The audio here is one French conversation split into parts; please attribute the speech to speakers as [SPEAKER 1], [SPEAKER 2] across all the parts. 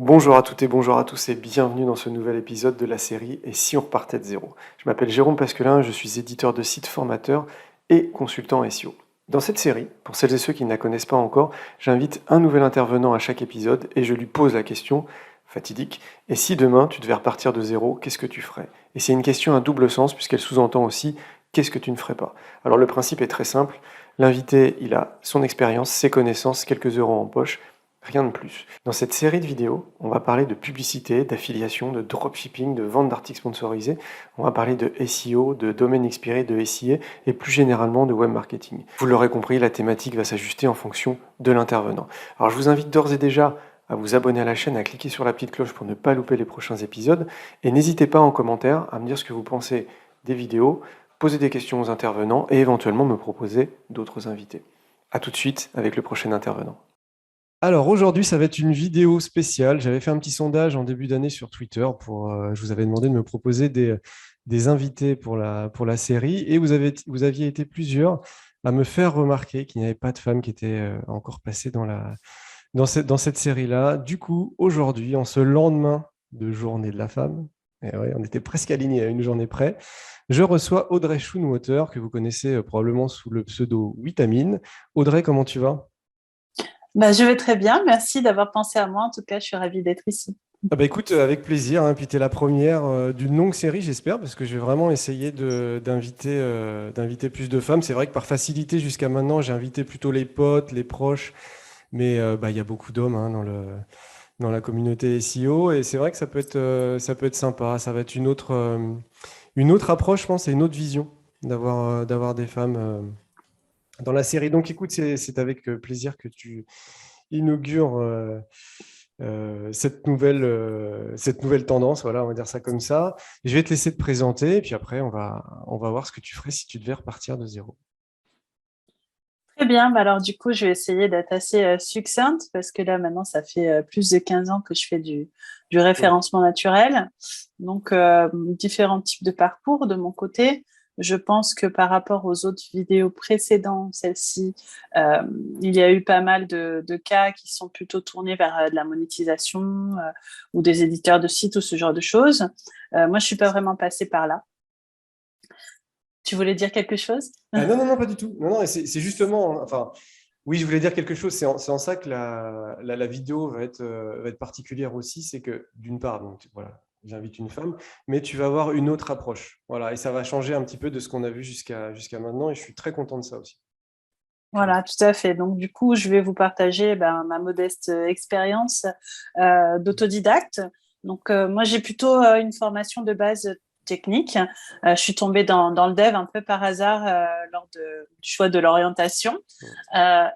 [SPEAKER 1] Bonjour à toutes et bonjour à tous et bienvenue dans ce nouvel épisode de la série Et si on repartait de zéro? Je m'appelle Jérôme Pasquelin, je suis éditeur de sites formateur et consultant SEO. Dans cette série, pour celles et ceux qui ne la connaissent pas encore, j'invite un nouvel intervenant à chaque épisode et je lui pose la question fatidique: et si demain tu devais repartir de zéro, qu'est-ce que tu ferais? Et c'est une question à double sens puisqu'elle sous-entend aussi qu'est-ce que tu ne ferais pas? Alors le principe est très simple, l'invité il a son expérience, ses connaissances, quelques euros en poche. Rien de plus. Dans cette série de vidéos, on va parler de publicité, d'affiliation, de dropshipping, de vente d'articles sponsorisés. On va parler de SEO, de domaine expiré, de SIA et plus généralement de web marketing. Vous l'aurez compris, la thématique va s'ajuster en fonction de l'intervenant. Alors je vous invite d'ores et déjà à vous abonner à la chaîne, à cliquer sur la petite cloche pour ne pas louper les prochains épisodes. Et n'hésitez pas en commentaire à me dire ce que vous pensez des vidéos, poser des questions aux intervenants et éventuellement me proposer d'autres invités. A tout de suite avec le prochain intervenant. Alors aujourd'hui, ça va être une vidéo spéciale. J'avais fait un petit sondage en début d'année sur Twitter je vous avais demandé de me proposer des invités pour la série et vous aviez été plusieurs à me faire remarquer qu'il n'y avait pas de femmes qui étaient encore passées dans cette série-là. Du coup, aujourd'hui, en ce lendemain de journée de la femme, et ouais, on était presque alignés à une journée près, je reçois Audrey Schoonwater, que vous connaissez probablement sous le pseudo Vitamine. Audrey, comment tu vas?
[SPEAKER 2] Je vais très bien, merci d'avoir pensé à moi. En tout cas, je suis ravie d'être ici.
[SPEAKER 1] Ah bah écoute, avec plaisir, hein. Puis tu es la première d'une longue série, j'espère, parce que je vais vraiment essayer d'inviter plus de femmes. C'est vrai que par facilité, jusqu'à maintenant, j'ai invité plutôt les potes, les proches, mais il y a beaucoup d'hommes hein, dans la communauté SEO, et c'est vrai que ça peut être sympa. Ça va être une autre approche, je pense, et une autre vision d'avoir des femmes dans la série. Donc écoute, c'est avec plaisir que tu inaugures cette nouvelle tendance, voilà, on va dire ça comme ça. Je vais te laisser te présenter, et puis après, on va voir ce que tu ferais si tu devais repartir de zéro.
[SPEAKER 2] Très bien, alors du coup, je vais essayer d'être assez succincte parce que là, maintenant, ça fait plus de 15 ans que je fais du
[SPEAKER 1] Ouais.
[SPEAKER 2] référencement naturel. Donc, différents types de parcours de mon côté. Je pense que par rapport aux autres vidéos précédentes, celle-ci, euh, il y a eu pas mal de cas qui sont plutôt tournés vers de la monétisation ou des éditeurs de sites ou ce genre de choses. Moi, je suis pas vraiment passée par là. Tu voulais dire quelque chose?
[SPEAKER 1] Ah non, non, non, pas du tout. Non, non, et c'est justement, enfin, oui, je voulais dire quelque chose. C'est en ça que la vidéo va être particulière aussi. C'est que d'une part, donc voilà, j'invite une femme, mais tu vas avoir une autre approche. Voilà, et ça va changer un petit peu de ce qu'on a vu jusqu'à maintenant, et je suis très content de ça aussi.
[SPEAKER 2] Voilà, tout à fait. Donc, du coup, je vais vous partager ma modeste expérience d'autodidacte. Donc, moi, j'ai plutôt une formation de base technique. Je suis tombée dans le dev un peu par hasard lors du choix de l'orientation.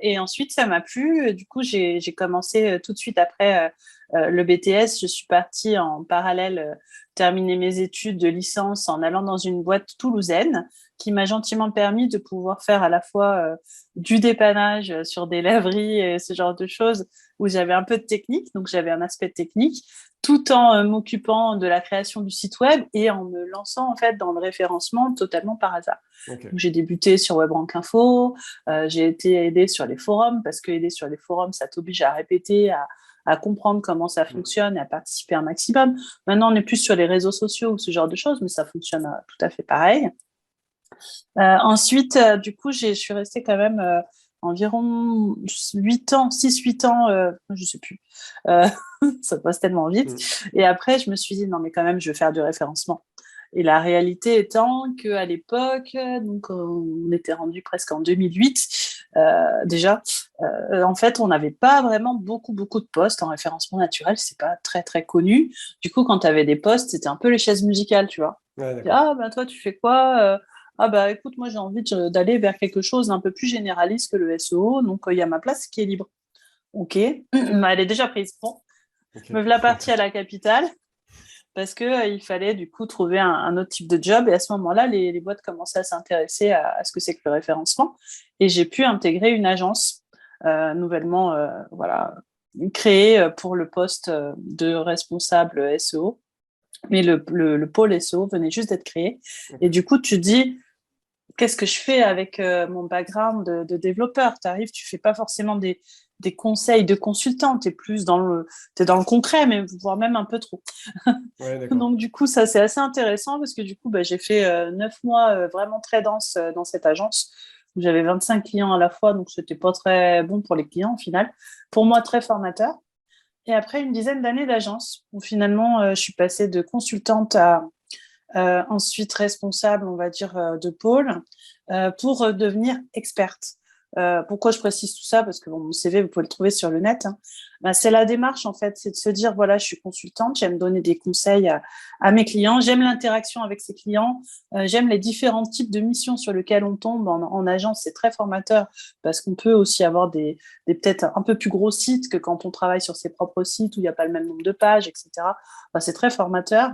[SPEAKER 2] Et ensuite, ça m'a plu. Du coup, j'ai commencé tout de suite après le BTS. Je suis partie en parallèle terminer mes études de licence en allant dans une boîte toulousaine qui m'a gentiment permis de pouvoir faire à la fois du dépannage sur des laveries et ce genre de choses où j'avais un peu de technique, donc j'avais un aspect technique, tout en m'occupant de la création du site web et en me lançant en fait dans le référencement totalement par hasard.
[SPEAKER 1] Ok.
[SPEAKER 2] Donc, j'ai débuté sur WebRank Info, j'ai été aidée sur les forums parce que aider sur les forums, ça t'oblige à répéter, à comprendre comment ça fonctionne et à participer un maximum. Maintenant, on est plus sur les réseaux sociaux ou ce genre de choses, mais ça fonctionne tout à fait pareil. Ensuite, du coup, je suis restée quand même environ 8 ans, 6-8 ans, je sais plus. Euh, ça passe tellement vite.
[SPEAKER 1] Mm.
[SPEAKER 2] Et après, je me suis dit, non, mais quand même, je vais faire du référencement. Et la réalité étant qu'à l'époque, donc on était rendu presque en 2008 déjà, en fait, on n'avait pas vraiment beaucoup de postes en référencement naturel, c'est pas très très connu. Du coup, quand tu avais des postes, c'était un peu les chaises musicales, tu vois.
[SPEAKER 1] Ouais, d'accord.
[SPEAKER 2] Ah, ben toi, tu fais quoi? Ah, bah écoute, moi, j'ai envie d'aller vers quelque chose d'un peu plus généraliste que le SEO, donc il y a ma place qui est libre. Ok, elle est déjà prise. Bon,
[SPEAKER 1] Ok.
[SPEAKER 2] me voilà partie à la capitale parce que il fallait du coup trouver un autre type de job. Et à ce moment-là, les boîtes commençaient à s'intéresser à ce que c'est que le référencement. Et j'ai pu intégrer une agence nouvellement voilà, créée pour le poste de responsable SEO. Mais le pôle SEO venait juste d'être créé. Et du coup, tu dis, qu'est-ce que je fais avec mon background de développeur? Tu arrives, tu fais pas forcément des conseils de consultant, t'es dans le concret, mais voire même un peu trop.
[SPEAKER 1] Ouais, d'accord.
[SPEAKER 2] Donc du coup, ça c'est assez intéressant parce que du coup, j'ai fait 9 mois vraiment très denses dans cette agence où j'avais 25 clients à la fois, donc c'était pas très bon pour les clients au final. Pour moi, très formateur. Et après une dizaine d'années d'agence, où finalement, je suis passée de consultante à ensuite responsable, on va dire, de pôle, pour devenir experte. Pourquoi je précise tout ça? Parce que mon CV, vous pouvez le trouver sur le net. Hein. C'est la démarche, en fait, c'est de se dire, voilà, je suis consultante, j'aime donner des conseils à mes clients, j'aime l'interaction avec ces clients, j'aime les différents types de missions sur lesquelles on tombe. En agence, c'est très formateur parce qu'on peut aussi avoir des peut-être un peu plus gros sites que quand on travaille sur ses propres sites où il n'y a pas le même nombre de pages, etc. C'est très formateur.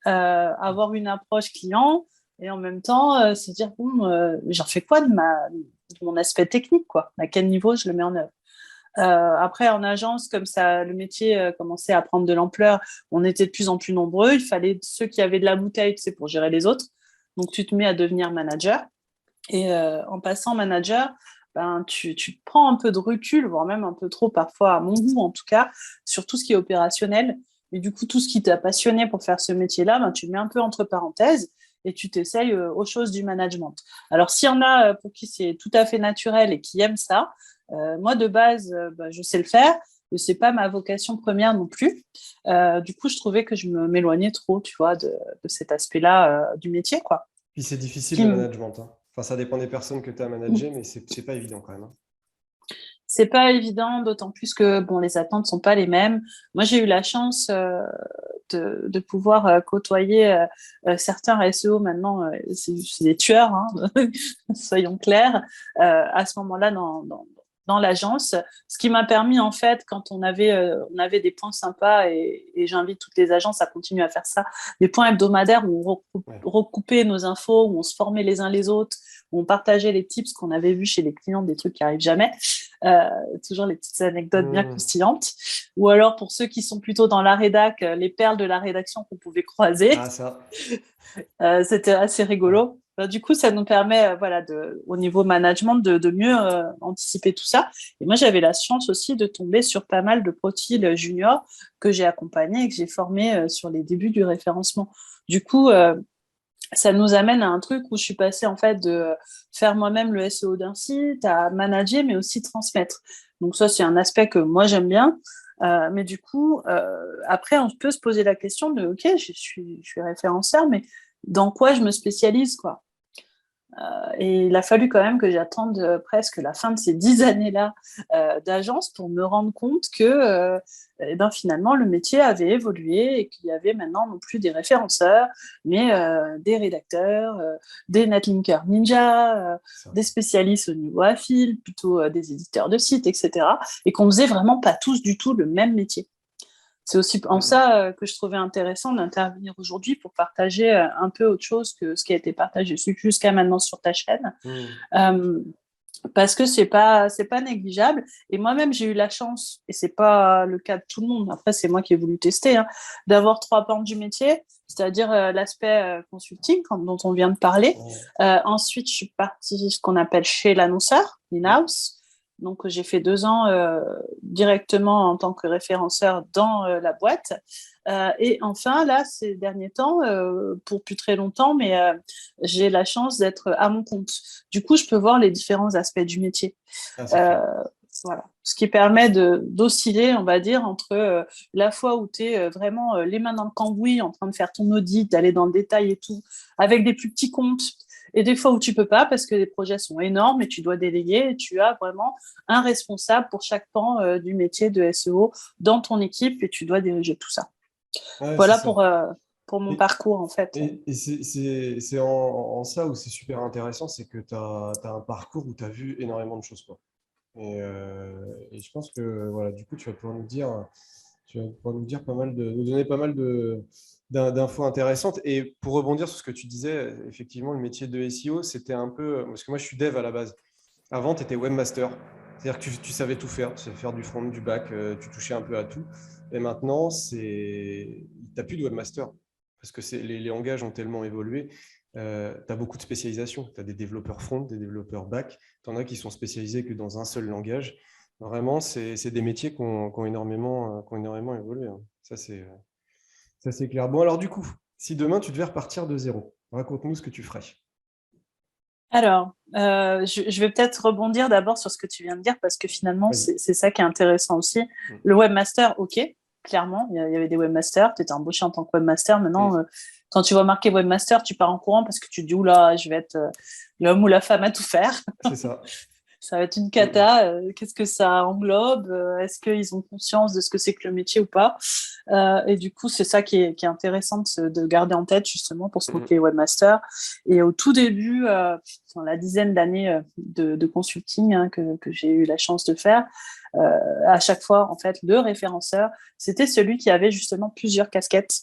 [SPEAKER 2] Avoir une approche client et en même temps se dire, bon, j'en fais quoi de mon aspect technique, quoi. À quel niveau je le mets en œuvre. Après, en agence, comme ça, le métier commençait à prendre de l'ampleur, on était de plus en plus nombreux. Il fallait ceux qui avaient de la bouteille, tu sais, pour gérer les autres. Donc, tu te mets à devenir manager. Et en passant manager, tu prends un peu de recul, voire même un peu trop parfois, à mon goût en tout cas, sur tout ce qui est opérationnel. Et du coup, tout ce qui t'a passionné pour faire ce métier-là, tu le mets un peu entre parenthèses et tu t'essayes aux choses du management. Alors, s'il y en a pour qui c'est tout à fait naturel et qui aiment ça, moi, de base, je sais le faire, mais c'est pas ma vocation première non plus. Du coup, je trouvais que je m'éloignais trop, tu vois, de cet aspect-là du métier, quoi.
[SPEAKER 1] Puis c'est
[SPEAKER 2] Ce
[SPEAKER 1] difficile
[SPEAKER 2] qui
[SPEAKER 1] le
[SPEAKER 2] me-
[SPEAKER 1] management, hein. Enfin, ça dépend des personnes que tu as à manager, mais c'est pas évident quand même, hein.
[SPEAKER 2] C'est pas évident, d'autant plus que bon, les attentes sont pas les mêmes. Moi, j'ai eu la chance de pouvoir côtoyer certains SEO maintenant, c'est des tueurs, hein, soyons clairs, à ce moment-là dans l'agence, ce qui m'a permis en fait, quand on avait des points sympas, et j'invite toutes les agences à continuer à faire ça, des points hebdomadaires où
[SPEAKER 1] Ouais.
[SPEAKER 2] recoupait nos infos, où on se formait les uns les autres, où on partageait les tips qu'on avait vus chez les clients, des trucs qui arrivent jamais, euh, toujours les petites anecdotes bien
[SPEAKER 1] Mmh.
[SPEAKER 2] croustillantes, ou alors pour ceux qui sont plutôt dans la rédac, les perles de la rédaction qu'on pouvait croiser.
[SPEAKER 1] Ah, ça.
[SPEAKER 2] C'était assez
[SPEAKER 1] Ouais.
[SPEAKER 2] rigolo. Du coup, ça nous permet, voilà, au niveau management, de mieux anticiper tout ça. Et moi, j'avais la chance aussi de tomber sur pas mal de profils juniors que j'ai accompagnés et que j'ai formés sur les débuts du référencement. Du coup, ça nous amène à un truc où je suis passée en fait de faire moi-même le SEO d'un site à manager, mais aussi transmettre. Donc ça, c'est un aspect que moi j'aime bien. Mais du coup, après, on peut se poser la question de, ok, je suis référenceur, mais dans quoi je me spécialise, quoi. Et il a fallu quand même que j'attende presque la fin de ces 10 années-là d'agence pour me rendre compte que finalement le métier avait évolué et qu'il y avait maintenant non plus des référenceurs, mais des rédacteurs, des netlinkers ninja,
[SPEAKER 1] Ça.
[SPEAKER 2] des spécialistes au niveau affil, plutôt des éditeurs de sites, etc. Et qu'on faisait vraiment pas tous du tout le même métier. C'est aussi en
[SPEAKER 1] Mmh.
[SPEAKER 2] ça que je trouvais intéressant d'intervenir aujourd'hui pour partager un peu autre chose que ce qui a été partagé jusqu'à maintenant sur ta chaîne.
[SPEAKER 1] Mmh.
[SPEAKER 2] Euh, Parce que c'est pas négligeable. Et moi-même, j'ai eu la chance, et c'est pas le cas de tout le monde, après, c'est moi qui ai voulu tester, hein, d'avoir trois pans du métier, c'est-à-dire l'aspect consulting, dont on vient de parler.
[SPEAKER 1] Ouais.
[SPEAKER 2] Ensuite, je suis partie ce qu'on appelle chez l'annonceur, in-house. Donc, j'ai fait 2 ans directement en tant que référenceur dans la boîte. Et enfin, là, ces derniers temps, pour plus très longtemps, mais j'ai la chance d'être à mon compte. Du coup, je peux voir les différents aspects du métier.
[SPEAKER 1] Ah, c'est
[SPEAKER 2] Euh,
[SPEAKER 1] clair.
[SPEAKER 2] voilà. Ce qui permet d'osciller, on va dire, entre la fois où tu es vraiment les mains dans le cambouis, en train de faire ton audit, d'aller dans le détail et tout, avec des plus petits comptes, et des fois où tu peux pas parce que les projets sont énormes et tu dois déléguer, et tu as vraiment un responsable pour chaque pan du métier de SEO dans ton équipe et tu dois diriger tout ça.
[SPEAKER 1] Ouais, c'est
[SPEAKER 2] Voilà
[SPEAKER 1] ça.
[SPEAKER 2] pour mon
[SPEAKER 1] Et,
[SPEAKER 2] parcours, en fait.
[SPEAKER 1] et c'est en ça où c'est super intéressant, c'est que tu as un parcours où tu as vu énormément de choses, quoi. Et je pense que voilà, du coup, tu vas pouvoir nous dire pas mal nous donner pas mal d'infos intéressantes. Et pour rebondir sur ce que tu disais, effectivement, le métier de SEO, c'était un peu, parce que moi, je suis dev à la base. Avant, tu étais webmaster. C'est-à-dire que tu savais tout faire. Tu savais faire du front, du back, tu touchais un peu à tout. Et maintenant, tu n'as plus de webmaster. Parce que les langages ont tellement évolué. Tu as beaucoup de spécialisation. Tu as des développeurs front, des développeurs back. Tu en as qui sont spécialisés que dans un seul langage. Vraiment, c'est des métiers qui ont énormément évolué, hein. Ça, c'est clair. Bon, alors du coup, si demain tu devais repartir de zéro, raconte-nous ce que tu ferais.
[SPEAKER 2] Alors, je vais peut-être rebondir d'abord sur ce que tu viens de dire parce que finalement,
[SPEAKER 1] Vas-y.
[SPEAKER 2] c'est ça qui est intéressant aussi.
[SPEAKER 1] Mm.
[SPEAKER 2] Le webmaster, ok, clairement, il y avait des webmasters, tu étais embauché en tant que webmaster. Maintenant,
[SPEAKER 1] Mm.
[SPEAKER 2] quand tu vois marqué webmaster, tu pars en courant parce que tu te dis, oula, je vais être l'homme ou la femme à tout faire.
[SPEAKER 1] C'est ça.
[SPEAKER 2] Ça va être une
[SPEAKER 1] Mm.
[SPEAKER 2] cata. Qu'est-ce que ça englobe? Est-ce qu'ils ont conscience de ce que c'est que le métier ou pas? Et du coup, c'est ça qui est intéressant de garder en tête justement pour ce
[SPEAKER 1] Mm.
[SPEAKER 2] qui est webmaster. Et au tout début, dans la dizaine d'années de consulting que j'ai eu la chance de faire, à chaque fois, en fait, le référenceur, c'était celui qui avait justement plusieurs casquettes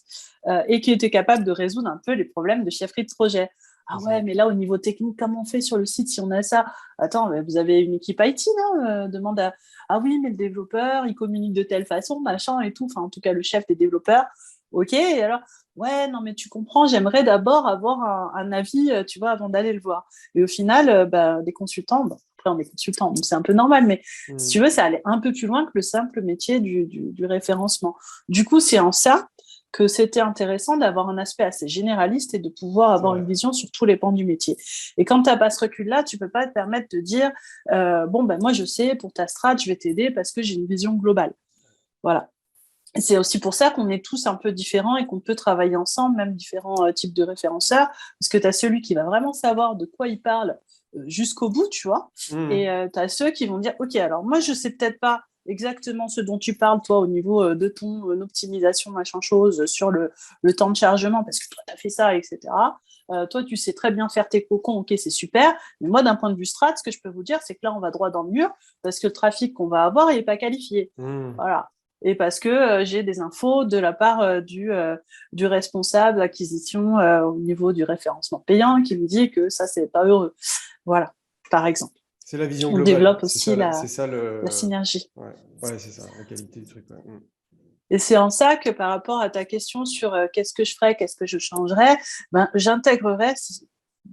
[SPEAKER 2] et qui était capable de résoudre un peu les problèmes de chefferie de projet. Ah
[SPEAKER 1] C'est
[SPEAKER 2] ouais,
[SPEAKER 1] ça.
[SPEAKER 2] mais là, au niveau technique, comment on fait sur le site si on a ça? Attends, mais vous avez une équipe IT, non? Demande à... Ah oui, mais le développeur, il communique de telle façon, machin et tout. Enfin, en tout cas, le chef des développeurs. Ok, et alors, ouais, non, mais tu comprends, j'aimerais d'abord avoir un avis, tu vois, avant d'aller le voir. Et au final, des consultants, bon, après, on est consultants, donc c'est un peu normal, mais si
[SPEAKER 1] Mm.
[SPEAKER 2] tu veux, ça allait un peu plus loin que le simple métier du référencement. Du coup, c'est en ça que c'était intéressant d'avoir un aspect assez généraliste et de pouvoir
[SPEAKER 1] C'est
[SPEAKER 2] avoir
[SPEAKER 1] vrai.
[SPEAKER 2] une vision sur tous les pans du métier. Et quand tu n'as pas ce recul-là, tu ne peux pas te permettre de dire bon, ben, moi, je sais, pour ta strat, je vais t'aider parce que j'ai une vision globale. Voilà. Et c'est aussi pour ça qu'on est tous un peu différents et qu'on peut travailler ensemble, même différents types de référenceurs, parce que tu as celui qui va vraiment savoir de quoi il parle jusqu'au bout, tu vois, et
[SPEAKER 1] Mm.
[SPEAKER 2] tu as ceux qui vont dire, OK, alors moi, je sais peut-être pas exactement ce dont tu parles, toi, au niveau de ton optimisation, machin chose, sur le temps de chargement, parce que toi, tu as fait ça, etc. Toi, tu sais très bien faire tes cocons, ok, c'est super. Mais moi, d'un point de vue strat, ce que je peux vous dire, c'est que là, on va droit dans le mur parce que le trafic qu'on va avoir, il n'est pas qualifié.
[SPEAKER 1] Mm.
[SPEAKER 2] Voilà. Et parce que j'ai des infos de la part du responsable d'acquisition au niveau du référencement payant qui me dit que ça, c'est pas heureux. Voilà, par exemple.
[SPEAKER 1] C'est la vision
[SPEAKER 2] On
[SPEAKER 1] globale.
[SPEAKER 2] développe aussi
[SPEAKER 1] C'est ça
[SPEAKER 2] la synergie.
[SPEAKER 1] ouais, ouais, c'est ça, la qualité du truc. Ouais. Mm.
[SPEAKER 2] Et c'est en ça que par rapport à ta question sur qu'est-ce que je ferais, qu'est-ce que je changerais, ben, j'intégrerais,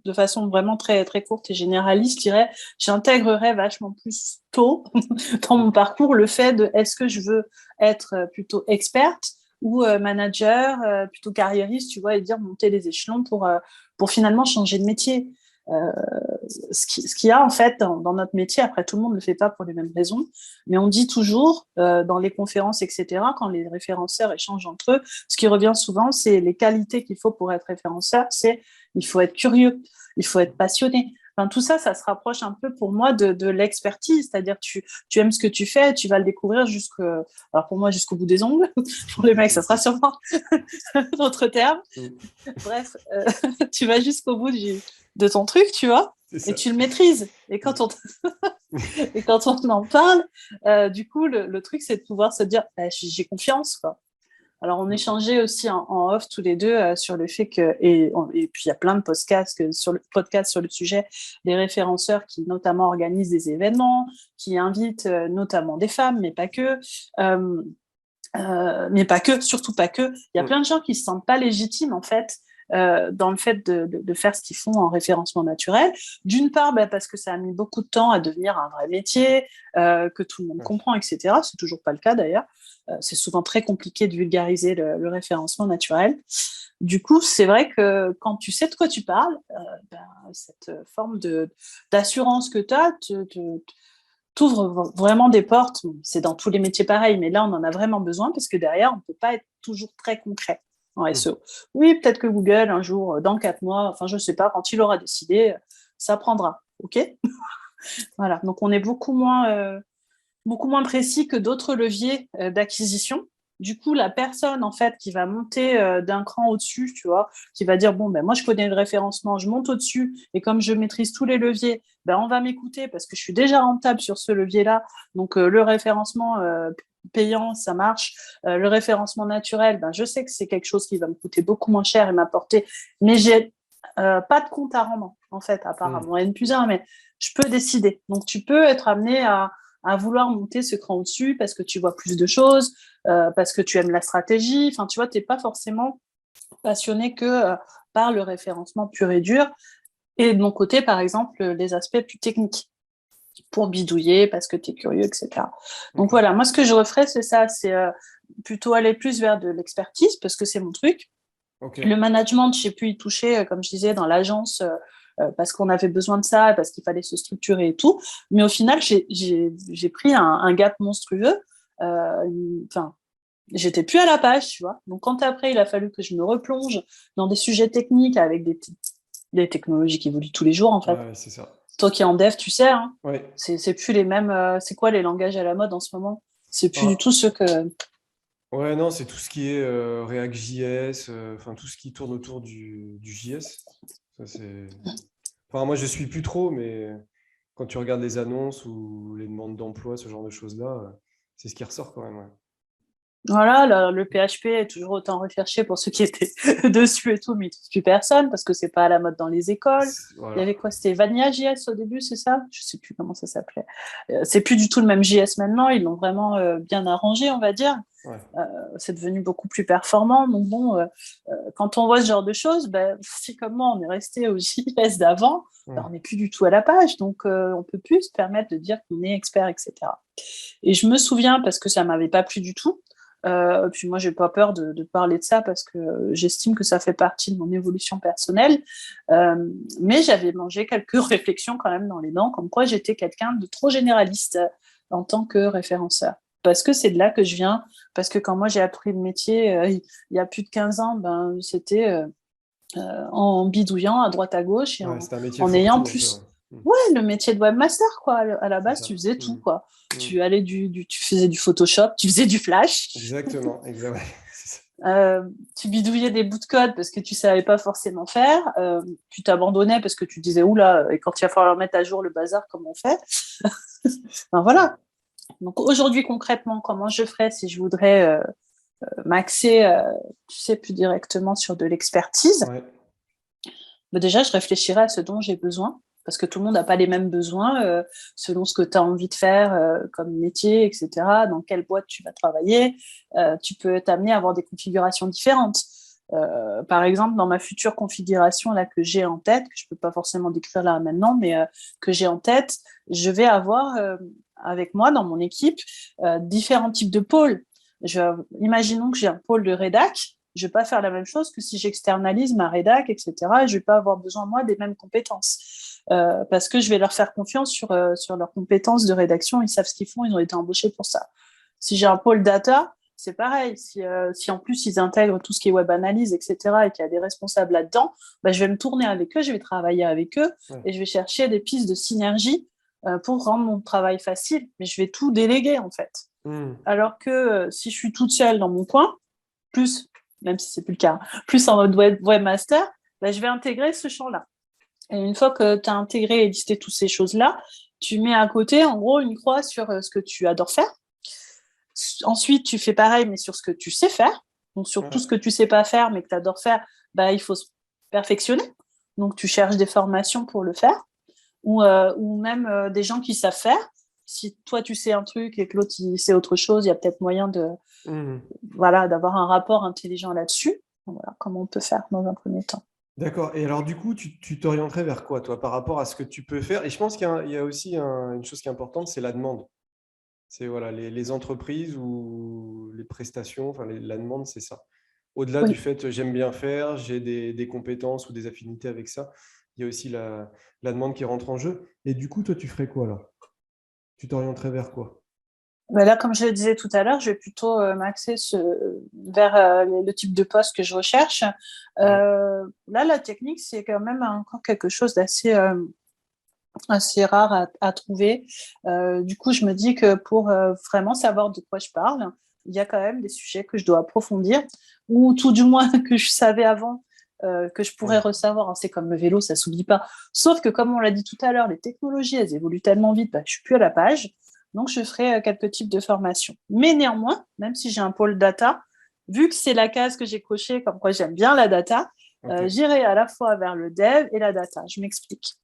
[SPEAKER 2] de façon vraiment très, très courte et généraliste, je dirais, j'intégrerais vachement plus tôt dans mon parcours le fait de est-ce que je veux être plutôt experte ou manager, plutôt carriériste, tu vois, et dire monter les échelons pour finalement changer de métier. Euh, ce qu'il y a en fait dans notre métier, après tout le monde ne le fait pas pour les mêmes raisons, mais on dit toujours dans les conférences, etc., quand les référenceurs échangent entre eux, ce qui revient souvent, c'est les qualités qu'il faut pour être référenceur, c'est il faut être curieux, il faut être passionné. Enfin, tout ça, ça se rapproche un peu pour moi de l'expertise, c'est-à-dire tu aimes ce que tu fais, tu vas le découvrir alors pour moi jusqu'au bout des ongles, pour les mecs, ça sera sûrement d'autres termes.
[SPEAKER 1] Mm.
[SPEAKER 2] Bref, tu vas jusqu'au bout de ton truc, tu vois,
[SPEAKER 1] C'est
[SPEAKER 2] et
[SPEAKER 1] ça.
[SPEAKER 2] tu le maîtrises. Et
[SPEAKER 1] Mm.
[SPEAKER 2] et quand on en parle, du coup, le truc, c'est de pouvoir se dire, j'ai confiance, quoi. Alors, on
[SPEAKER 1] Mm.
[SPEAKER 2] échangeait aussi en off tous les deux sur le fait que, et puis il y a plein de podcasts sur le sujet, des référenceurs qui notamment organisent des événements, qui invitent notamment des femmes, euh, mais pas que, surtout pas que. Il y a
[SPEAKER 1] Mm.
[SPEAKER 2] plein de gens qui se sentent pas légitimes en fait dans le fait de faire ce qu'ils font en référencement naturel. D'une part, parce que ça a mis beaucoup de temps à devenir un vrai métier, que tout le monde
[SPEAKER 1] Ouais.
[SPEAKER 2] comprend, etc. C'est toujours pas le cas d'ailleurs. C'est souvent très compliqué de vulgariser le référencement naturel. Du coup, c'est vrai que quand tu sais de quoi tu parles, cette forme d'assurance que tu as t'ouvre vraiment des portes. C'est dans tous les métiers pareil, mais là, on en a vraiment besoin parce que derrière, on ne peut pas être toujours très concret en
[SPEAKER 1] Mm.
[SPEAKER 2] SEO. Oui, peut-être que Google, un jour, dans 4 mois, enfin, je ne sais pas, quand il aura décidé, ça prendra. OK. Voilà. Donc, on est beaucoup moins précis que d'autres leviers d'acquisition. Du coup, la personne, en fait, qui va monter d'un cran au-dessus, tu vois, qui va dire, bon, ben, moi, je connais le référencement, je monte au-dessus, et comme je maîtrise tous les leviers, ben, on va m'écouter parce que je suis déjà rentable sur ce levier-là. Donc, le référencement payant, ça marche. Le référencement naturel, ben, je sais que c'est quelque chose qui va me coûter beaucoup moins cher et m'apporter, mais j'ai pas de compte à rendre, en fait, à part à
[SPEAKER 1] Mm.
[SPEAKER 2] mon N+1, mais je peux décider. Donc, tu peux être amené à vouloir monter ce cran au-dessus parce que tu vois plus de choses, parce que tu aimes la stratégie. Enfin, tu vois, tu n'es pas forcément passionné que par le référencement pur et dur. Et de mon côté, par exemple, les aspects plus techniques. pour bidouiller parce que tu es curieux, etc. Donc
[SPEAKER 1] Ok.
[SPEAKER 2] voilà, moi ce que je referais, c'est ça, c'est plutôt aller plus vers de l'expertise parce que c'est mon truc.
[SPEAKER 1] Ok.
[SPEAKER 2] Le management, j'ai pu y toucher, comme je disais, dans l'agence, parce qu'on avait besoin de ça, parce qu'il fallait se structurer et tout. Mais au final, j'ai pris un gap monstrueux. Enfin, j'étais plus à la page, tu vois. Donc quand après, il a fallu que je me replonge dans des sujets techniques avec des technologies qui évoluent tous les jours, en fait.
[SPEAKER 1] Ouais, c'est ça.
[SPEAKER 2] Toi qui es en dev, tu sais, hein,
[SPEAKER 1] Ouais.
[SPEAKER 2] c'est plus les mêmes. C'est quoi les langages à la mode en ce moment? C'est plus du
[SPEAKER 1] Ah,
[SPEAKER 2] tout ce que.
[SPEAKER 1] ouais, non, c'est tout ce qui est React.js, enfin tout ce qui tourne autour du JS. Ça, c'est... Enfin, moi, je suis plus trop, mais quand tu regardes les annonces ou les demandes d'emploi, ce genre de choses-là, c'est ce qui ressort quand même. Ouais.
[SPEAKER 2] Voilà, le PHP est toujours autant recherché pour ceux qui étaient dessus et tout, mais il ne trouve plus personne parce que c'est pas à la mode dans les écoles. Il y
[SPEAKER 1] Voilà.
[SPEAKER 2] avait quoi? C'était Vanilla JS au début, c'est ça? Je sais plus comment ça s'appelait. C'est plus du tout le même JS maintenant. Ils l'ont vraiment bien arrangé, on va dire.
[SPEAKER 1] Ouais.
[SPEAKER 2] C'est devenu beaucoup plus performant. Donc bon, quand on voit ce genre de choses, ben, si comme moi, on est resté au JS d'avant, ben, on
[SPEAKER 1] Ouais.
[SPEAKER 2] n'est plus du tout à la page. Donc on peut plus se permettre de dire qu'on est expert, etc. Et je me souviens, parce que ça m'avait pas plu du tout, puis moi, j'ai pas peur de parler de ça parce que j'estime que ça fait partie de mon évolution personnelle. Mais j'avais mangé quelques réflexions quand même dans les dents, comme quoi j'étais quelqu'un de trop généraliste en tant que référenceur. Parce que c'est de là que je viens. Parce que quand moi j'ai appris le métier il y a plus de 15 ans, ben, c'était en bidouillant à droite à gauche et
[SPEAKER 1] Ouais, c'est un métier
[SPEAKER 2] en ayant
[SPEAKER 1] fourre-tout un peu.
[SPEAKER 2] plus.
[SPEAKER 1] Ouais.
[SPEAKER 2] Ouais, le métier de webmaster, quoi. À la
[SPEAKER 1] C'est
[SPEAKER 2] base, tu
[SPEAKER 1] ça.
[SPEAKER 2] faisais tout, quoi.
[SPEAKER 1] Mm.
[SPEAKER 2] Tu allais tu faisais du Photoshop, tu faisais du Flash.
[SPEAKER 1] Exactement, exactement. C'est ça.
[SPEAKER 2] Tu bidouillais des bouts de code parce que tu savais pas forcément faire. Tu t'abandonnais parce que tu disais oula, et quand il va falloir mettre à jour le bazar, comment on fait? Ben voilà. Donc aujourd'hui concrètement, comment je ferais si je voudrais m'axer, tu sais, plus directement sur de l'expertise?
[SPEAKER 1] Ouais.
[SPEAKER 2] Ben déjà, je réfléchirais à ce dont j'ai besoin. Parce que tout le monde n'a pas les mêmes besoins selon ce que tu as envie de faire comme métier, etc. Dans quelle boîte tu vas travailler. Tu peux t'amener à avoir des configurations différentes. Par exemple, dans ma future configuration là, que j'ai en tête, que je ne peux pas forcément décrire là maintenant, mais que j'ai en tête, je vais avoir avec moi dans mon équipe différents types de pôles. Imaginons que j'ai un pôle de rédac. Je ne vais pas faire la même chose que si j'externalise ma rédac, etc. Et je ne vais pas avoir besoin, moi, des mêmes compétences. Parce que je vais leur faire confiance sur leurs compétences de rédaction. Ils savent ce qu'ils font, ils ont été embauchés pour ça. Si j'ai un pôle data, c'est pareil. Si en plus ils intègrent tout ce qui est web analyse, etc., et qu'il y a des responsables là-dedans, bah, je vais me tourner avec eux, je vais travailler avec eux
[SPEAKER 1] Ouais.
[SPEAKER 2] et je vais chercher des pistes de synergie pour rendre mon travail facile. Mais je vais tout déléguer, en fait.
[SPEAKER 1] Mm.
[SPEAKER 2] Alors que si je suis toute seule dans mon coin, plus, même si c'est plus le cas, plus en mode webmaster, bah, je vais intégrer ce champ-là. Et une fois que tu as intégré et listé toutes ces choses-là, tu mets à côté, en gros, une croix sur ce que tu adores faire. Ensuite, tu fais pareil, mais sur ce que tu sais faire. Donc, sur tout
[SPEAKER 1] Ouais.
[SPEAKER 2] ce que tu sais pas faire, mais que tu adores faire, bah, il faut se perfectionner. Donc, tu cherches des formations pour le faire ou même des gens qui savent faire. Si toi, tu sais un truc et que l'autre, il sait autre chose, il y a peut-être moyen
[SPEAKER 1] Mm.
[SPEAKER 2] voilà, d'avoir un rapport intelligent là-dessus. Voilà, comment on peut faire dans un premier temps.
[SPEAKER 1] D'accord. Et alors, du coup, tu t'orienterais vers quoi, toi, par rapport à ce que tu peux faire? Et je pense qu'il y a aussi une chose qui est importante, c'est la demande. C'est voilà, les entreprises ou les prestations, enfin, la demande, c'est ça. Au-delà du
[SPEAKER 2] Oui.
[SPEAKER 1] fait, j'aime bien faire, j'ai des compétences ou des affinités avec ça, il y a aussi la demande qui rentre en jeu. Et du coup, toi, tu ferais quoi là? Tu t'orienterais vers quoi?
[SPEAKER 2] Mais là, comme je le disais tout à l'heure, je vais plutôt m'axer vers le type de poste que je recherche.
[SPEAKER 1] Ouais.
[SPEAKER 2] Là, la technique, c'est quand même encore quelque chose d'assez assez rare à trouver. Du coup, je me dis que pour vraiment savoir de quoi je parle, il y a quand même des sujets que je dois approfondir, ou tout du moins que je savais avant, que je pourrais
[SPEAKER 1] Ouais.
[SPEAKER 2] ressavoir. C'est comme le vélo, ça s'oublie pas. Sauf que, comme on l'a dit tout à l'heure, les technologies, elles évoluent tellement vite, bah, je suis plus à la page. Donc, je ferai quelques types de formations. Mais néanmoins, même si j'ai un pôle data, vu que c'est la case que j'ai cochée, comme quoi j'aime bien la data,
[SPEAKER 1] Ok.
[SPEAKER 2] j'irai à la fois vers le dev et la data. Je m'explique.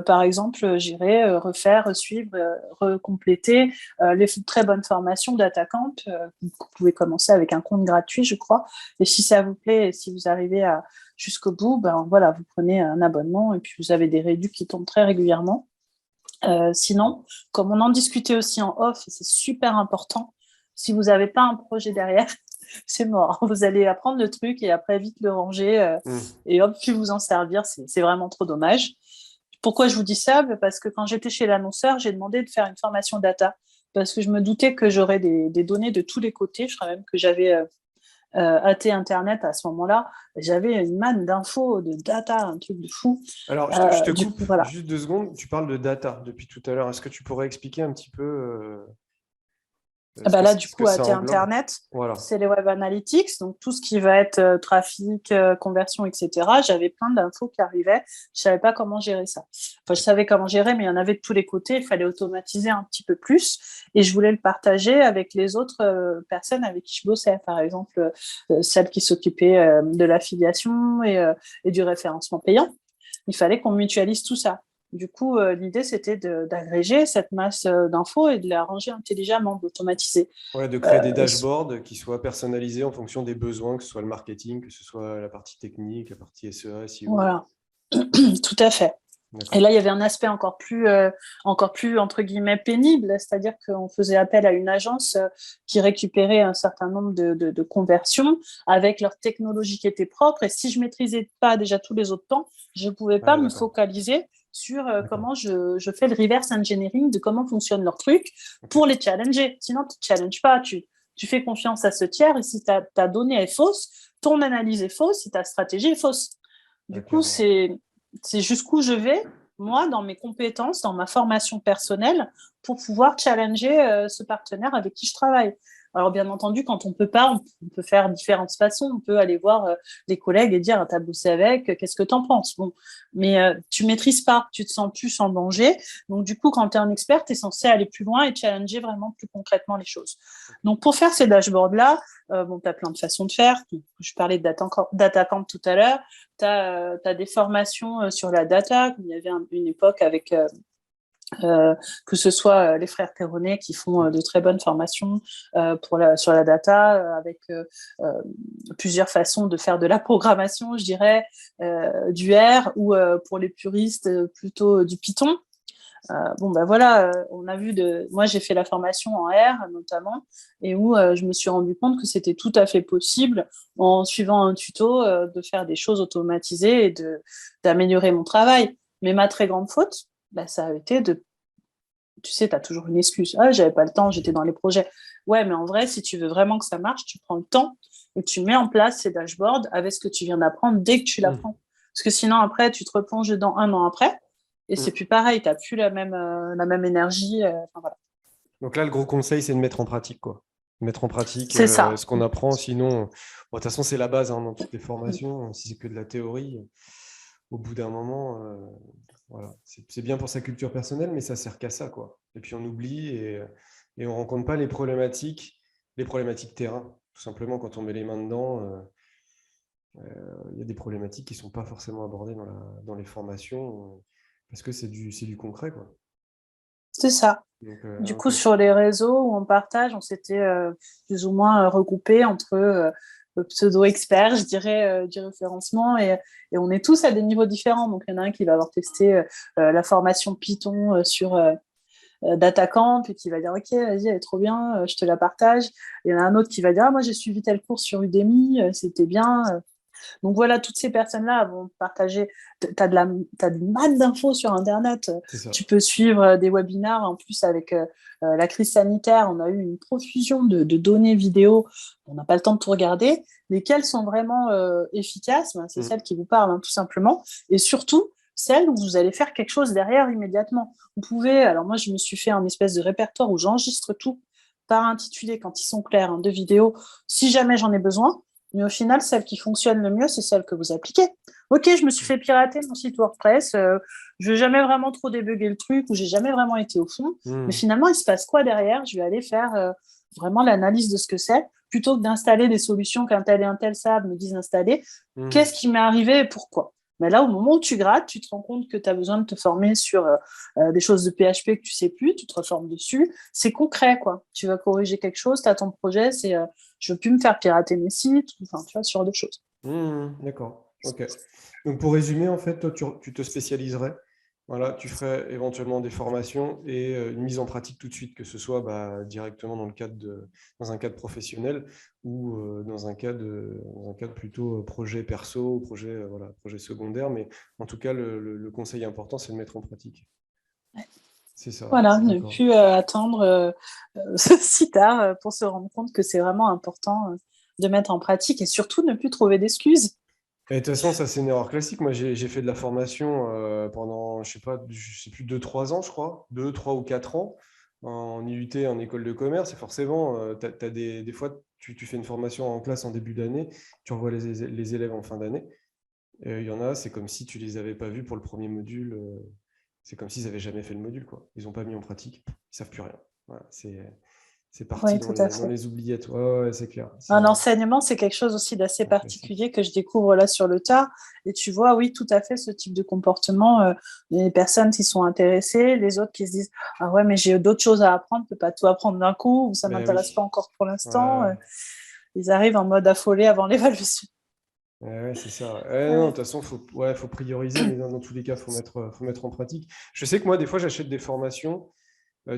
[SPEAKER 2] Par exemple, j'irai refaire, suivre, recompléter les très bonnes formations d'attaquants. Vous pouvez commencer avec un compte gratuit, je crois. Et si ça vous plaît et si vous arrivez jusqu'au bout, ben voilà, vous prenez un abonnement et puis vous avez des réducs qui tombent très régulièrement. Sinon, comme on en discutait aussi en off, c'est super important, si vous n'avez pas un projet derrière, c'est mort. Vous allez apprendre le truc et après vite le ranger et hop, puis vous en servir. C'est vraiment trop dommage. Pourquoi je vous dis ça? Parce que quand j'étais chez l'annonceur, j'ai demandé de faire une formation data parce que je me doutais que j'aurais des données de tous les côtés. Je crois même que j'avais AT Internet à ce moment-là. J'avais une manne d'infos, de data, un truc de fou.
[SPEAKER 1] Alors, je te
[SPEAKER 2] Du
[SPEAKER 1] coupe
[SPEAKER 2] coup, voilà.
[SPEAKER 1] juste 2 secondes. Tu parles de data depuis tout à l'heure. Est-ce que tu pourrais expliquer un petit peu
[SPEAKER 2] Ah bah là, du
[SPEAKER 1] ce que
[SPEAKER 2] coup,
[SPEAKER 1] ça
[SPEAKER 2] AT
[SPEAKER 1] englobe?
[SPEAKER 2] Internet,
[SPEAKER 1] Voilà.
[SPEAKER 2] c'est les web analytics, donc tout ce qui va être trafic, conversion, etc. J'avais plein d'infos qui arrivaient. Je savais pas comment gérer ça. Enfin, je savais comment gérer, mais il y en avait de tous les côtés. Il fallait automatiser un petit peu plus, et je voulais le partager avec les autres personnes avec qui je bossais. Par exemple, celle qui s'occupait de l'affiliation et du référencement payant. Il fallait qu'on mutualise tout ça. Du coup, l'idée, c'était d'agréger cette masse d'infos et de la ranger intelligemment, d'automatiser.
[SPEAKER 1] Ouais, de créer des
[SPEAKER 2] Euh,
[SPEAKER 1] dashboards qui soient personnalisés en fonction des besoins, que ce soit le marketing, que ce soit la partie technique, la partie SEA, SEO.
[SPEAKER 2] voilà, tout à fait. Et
[SPEAKER 1] D'accord.
[SPEAKER 2] là, il y avait un aspect encore plus entre guillemets pénible, c'est-à-dire qu'on faisait appel à une agence qui récupérait un certain nombre de conversions avec leur technologie qui était propre. Et si je maîtrisais pas déjà tous les autres temps, je pouvais pas
[SPEAKER 1] Ouais,
[SPEAKER 2] me
[SPEAKER 1] d'accord.
[SPEAKER 2] focaliser sur
[SPEAKER 1] D'accord.
[SPEAKER 2] comment je fais le reverse engineering de comment fonctionne leur truc
[SPEAKER 1] Ok.
[SPEAKER 2] pour les challenger. Sinon, tu ne challenges pas, tu fais confiance à ce tiers et si ta donnée est fausse, ton analyse est fausse, si ta stratégie est fausse. Du
[SPEAKER 1] Ouais,
[SPEAKER 2] coup,
[SPEAKER 1] clairement.
[SPEAKER 2] c'est jusqu'où je vais, moi, dans mes compétences, dans ma formation personnelle, pour pouvoir challenger ce partenaire avec qui je travaille. Alors, bien entendu, quand on peut pas, on peut faire différentes façons. On peut aller voir les collègues et dire, t'as bossé avec, qu'est-ce que t'en penses? Bon, mais tu maîtrises pas, tu te sens plus en danger. Donc, du coup, quand tu es un expert, tu es censé aller plus loin et challenger vraiment plus concrètement les choses. Donc, pour faire ces dashboards-là, bon, tu as plein de façons de faire. Je parlais de data camp tout à l'heure. Tu as des formations sur la data, comme il y avait une époque avec que ce soit les frères Perronnet qui font de très bonnes formations sur la data, avec plusieurs façons de faire de la programmation, je dirais, du R, ou pour les puristes, plutôt du Python. Bon, ben voilà, on a vu moi, j'ai fait la formation en R notamment, et où je me suis rendu compte que c'était tout à fait possible, en suivant un tuto, de faire des choses automatisées et d'améliorer mon travail. Mais ma très grande faute, bah, ça a été tu sais, tu as toujours une excuse. Ah, j'avais pas le temps, j'étais dans les projets. Ouais, mais en vrai, si tu veux vraiment que ça marche, tu prends le temps et tu mets en place ces dashboards avec ce que tu viens d'apprendre dès que tu
[SPEAKER 1] Hmm.
[SPEAKER 2] l'apprends. Parce que sinon, après, tu te replonges dedans un an après et c'est
[SPEAKER 1] Hmm.
[SPEAKER 2] plus pareil, tu n'as plus la même énergie. Enfin, voilà.
[SPEAKER 1] Donc là, le gros conseil, c'est de mettre en pratique, quoi. Mettre en pratique
[SPEAKER 2] C'est ça.
[SPEAKER 1] ce qu'on apprend. Sinon, bon, de toute façon, c'est la base hein, dans toutes les formations. Si c'est que de la théorie, au bout d'un moment, voilà. C'est bien pour sa culture personnelle, mais ça sert qu'à ça, quoi. Et puis on oublie et on rencontre pas les problématiques terrain. Tout simplement, quand on met les mains dedans, il y a des problématiques qui sont pas forcément abordées dans les formations parce que c'est du concret, quoi.
[SPEAKER 2] C'est ça.
[SPEAKER 1] Donc,
[SPEAKER 2] Du
[SPEAKER 1] ok.
[SPEAKER 2] coup, sur les réseaux où on partage, on s'était plus ou moins regroupés entre pseudo-experts, je dirais, du référencement, et on est tous à des niveaux différents. Donc, il y en a un qui va avoir testé la formation Python sur Datacamp, et qui va dire, OK, vas-y, elle est trop bien, je te la partage. Il y en a un autre qui va dire, ah, moi, j'ai suivi tel cours sur Udemy, c'était bien. Donc voilà, toutes ces personnes-là vont partager. Tu as t'as de manne d'infos sur Internet.
[SPEAKER 1] C'est ça.
[SPEAKER 2] Tu peux suivre des webinars. En plus, avec la crise sanitaire, on a eu une profusion de données vidéo. On n'a pas le temps de tout regarder. Lesquelles sont vraiment efficaces? Ben, c'est
[SPEAKER 1] Mm.
[SPEAKER 2] celles qui vous parlent, hein, tout simplement. Et surtout, celles où vous allez faire quelque chose derrière immédiatement. Vous pouvez, alors moi, je me suis fait un espèce de répertoire où j'enregistre tout par intitulé quand ils sont clairs, hein, de vidéos, si jamais j'en ai besoin. Mais au final, celle qui fonctionne le mieux, c'est celle que vous appliquez. Ok, je me suis fait pirater mon site WordPress. Je n'ai jamais vraiment trop débugué le truc ou j'ai jamais vraiment été au fond. Mais
[SPEAKER 1] Mm.
[SPEAKER 2] finalement, il se passe quoi derrière? Je vais aller faire vraiment l'analyse de ce que c'est plutôt que d'installer des solutions qu'un tel et un tel savent me disent d'installer.
[SPEAKER 1] Mm.
[SPEAKER 2] Qu'est-ce qui m'est arrivé et pourquoi? Mais là, au moment où tu grattes, tu te rends compte que tu as besoin de te former sur des choses de PHP que tu sais plus, tu te reformes dessus. C'est concret, quoi. Tu vas corriger quelque chose, tu as ton projet, c'est je veux plus me faire pirater mes sites, enfin, tu vois, ce genre de choses.
[SPEAKER 1] D'accord. Ok. Donc pour résumer, en fait, toi, tu te spécialiserais. Voilà, tu ferais éventuellement des formations et une mise en pratique tout de suite, que ce soit directement dans un cadre professionnel ou dans un cadre plutôt projet perso, projet secondaire. Mais en tout cas, le conseil important, c'est de mettre en pratique. C'est ça,
[SPEAKER 2] Voilà, ne
[SPEAKER 1] d'accord.
[SPEAKER 2] plus attendre si tard pour se rendre compte que c'est vraiment important de mettre en pratique et surtout ne plus trouver d'excuses.
[SPEAKER 1] Et de toute façon, ça, c'est une erreur classique. Moi, j'ai fait de la formation pendant, je sais plus, 2, 3 ans, je crois, 2, 3 ou 4 ans en IUT, en école de commerce. Et forcément, t'as des fois, tu fais une formation en classe en début d'année, tu revois les élèves en fin d'année. Il y en a, c'est comme si tu les avais pas vus pour le premier module. C'est comme s'ils n'avaient jamais fait le module, quoi. Ils n'ont pas mis en pratique. Ils savent plus rien. Voilà, c'est parti
[SPEAKER 2] Oui, tout à
[SPEAKER 1] dans
[SPEAKER 2] fait.
[SPEAKER 1] les oubliettes. Ouais, ouais, c'est clair.
[SPEAKER 2] Un enseignement, c'est quelque chose aussi d'assez
[SPEAKER 1] C'est un classique.
[SPEAKER 2] particulier que je découvre là sur le tard. Et tu vois, oui, tout à fait, ce type de comportement, les personnes qui sont intéressées, les autres qui se disent, ah ouais, mais j'ai d'autres choses à apprendre, je peux pas tout apprendre d'un coup, ou ça
[SPEAKER 1] Ben
[SPEAKER 2] m'intéresse pas
[SPEAKER 1] oui.
[SPEAKER 2] encore pour
[SPEAKER 1] Ouais,
[SPEAKER 2] l'instant.
[SPEAKER 1] ouais.
[SPEAKER 2] Ils arrivent en mode affolé avant l'évaluation.
[SPEAKER 1] Ouais, ouais, c'est ça. Ouais, non, de
[SPEAKER 2] Ouais.
[SPEAKER 1] toute façon, faut prioriser, mais dans tous les cas, faut mettre en pratique. Je sais que moi, des fois, j'achète des formations.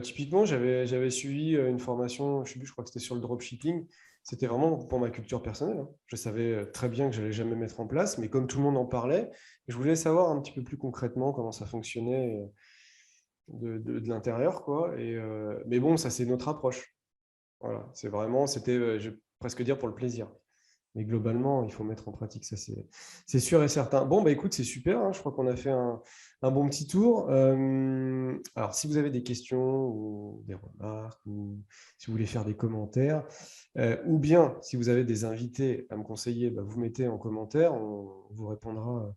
[SPEAKER 1] Typiquement, j'avais suivi une formation, je sais plus, je crois que c'était sur le dropshipping. C'était vraiment pour ma culture personnelle, hein. Je savais très bien que j'allais jamais mettre en place, mais comme tout le monde en parlait, je voulais savoir un petit peu plus concrètement comment ça fonctionnait de l'intérieur, quoi. Mais bon, ça, c'est notre approche. Voilà, c'était, je vais presque dire pour le plaisir. Mais globalement, il faut mettre en pratique, ça c'est sûr et certain. Bon, bah écoute, c'est super, hein, je crois qu'on a fait un bon petit tour. Alors, si vous avez des questions ou des remarques, ou si vous voulez faire des commentaires, ou bien si vous avez des invités à me conseiller, bah, vous mettez en commentaire, on vous répondra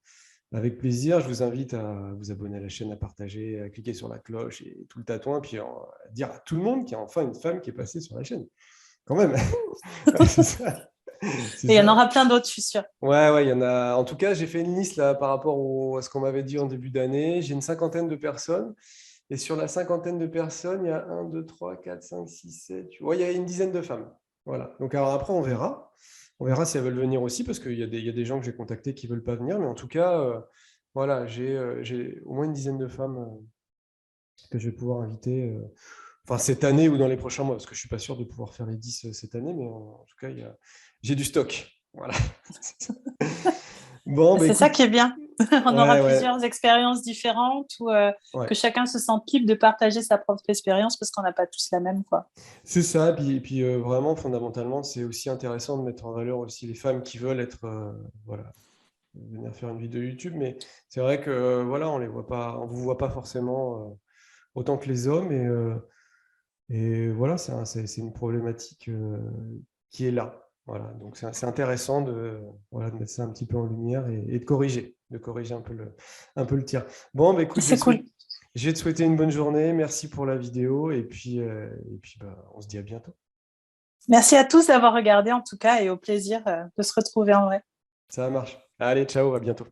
[SPEAKER 1] avec plaisir. Je vous invite à vous abonner à la chaîne, à partager, à cliquer sur la cloche et tout le tatouin, puis à dire à tout le monde qu'il y a enfin une femme qui est passée sur la chaîne. Quand même, c'est ça. C'est
[SPEAKER 2] Et il y en
[SPEAKER 1] ça.
[SPEAKER 2] aura plein d'autres, je suis sûre.
[SPEAKER 1] Ouais, ouais, il y en a. En tout cas, j'ai fait une liste là par rapport à ce qu'on m'avait dit en début d'année. J'ai une cinquantaine de personnes. Et sur la cinquantaine de personnes, il y a 1, 2, 3, 4, 5, 6, 7. Tu vois, il y a une dizaine de femmes. Voilà. Donc alors après, on verra. On verra si elles veulent venir aussi, parce qu'il y a des gens que j'ai contactés qui ne veulent pas venir. Mais en tout cas, voilà, j'ai au moins une dizaine de femmes que je vais pouvoir inviter. Enfin, cette année ou dans les prochains mois, parce que je ne suis pas sûr de pouvoir faire les 10 cette année, mais en tout cas, j'ai du stock. Voilà. Bon, bah
[SPEAKER 2] C'est ça
[SPEAKER 1] écoute,
[SPEAKER 2] qui est bien. On aura
[SPEAKER 1] ouais, ouais,
[SPEAKER 2] plusieurs expériences différentes ou
[SPEAKER 1] ouais.
[SPEAKER 2] que chacun se sente libre de partager sa propre expérience parce qu'on n'a pas tous la même, quoi.
[SPEAKER 1] C'est ça. Et puis vraiment, fondamentalement, c'est aussi intéressant de mettre en valeur aussi les femmes qui veulent voilà, venir faire une vidéo YouTube. Mais c'est vrai que, voilà, on les voit pas, on vous voit pas forcément autant que les hommes. Et voilà, c'est une problématique qui est là. Voilà, donc c'est intéressant voilà, de mettre ça un petit peu en lumière et de corriger un peu le tir. Bon, bah, écoute,
[SPEAKER 2] C'est cool.
[SPEAKER 1] je vais te souhaiter une bonne journée. Merci pour la vidéo et puis bah, on se dit à bientôt.
[SPEAKER 2] Merci à tous d'avoir regardé en tout cas et au plaisir de se retrouver en vrai.
[SPEAKER 1] Ça marche. Allez, ciao, à bientôt.